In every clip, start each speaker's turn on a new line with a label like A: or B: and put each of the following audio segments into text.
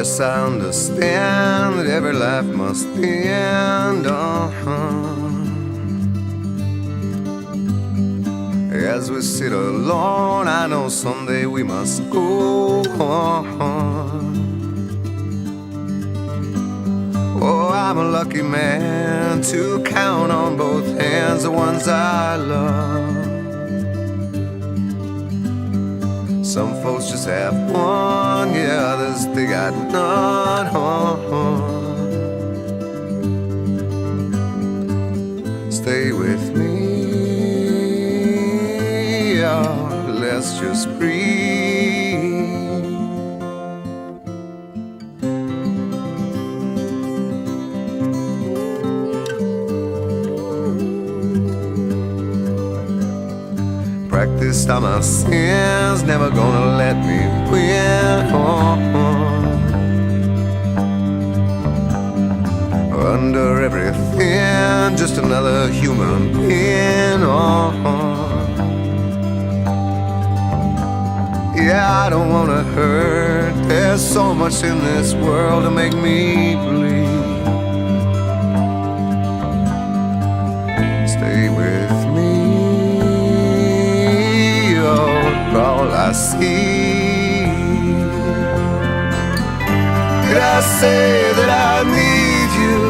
A: Yes, I understand that every life must end. As we sit alone, I know someday we must go on. Oh, I'm a lucky man to count on both hands the ones I love. Some folks just have one, yeah, others they got none. Stay with me, yeah, let's just breathe. Practiced on my sins, never gonna let me win. Under everything, just another human being. Yeah, I don't wanna hurt. There's so much in this world to make me bleed. Stay with me, all I see. Did I say that I need you?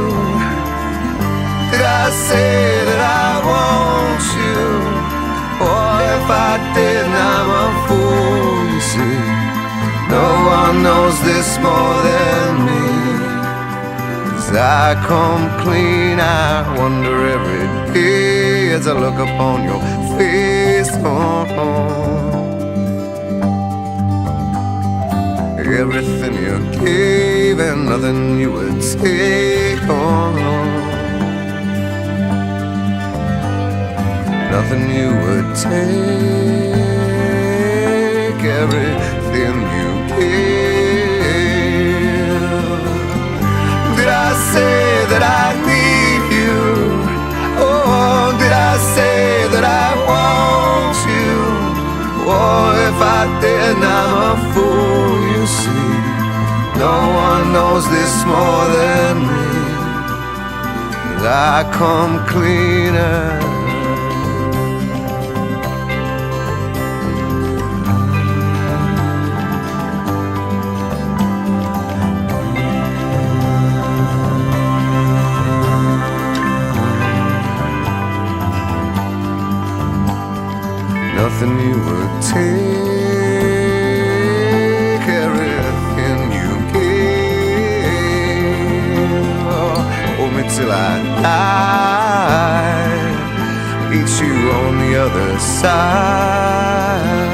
A: Did I say that I want you? Or if I didn't, I'm a fool, you see. No one knows this more than me. As I come clean, I wonder every day as I look upon your face. Everything you gave and nothing you would take on. Nothing you would take. Everything you gave. Did I say that I need you? Oh, did I say that I want you? Oh, if I didn't, I'm a fool, you see. No one knows this more than me. As I come cleaner. Nothing you would take, everything you gave. Oh, hold me till I die, meet you on the other side.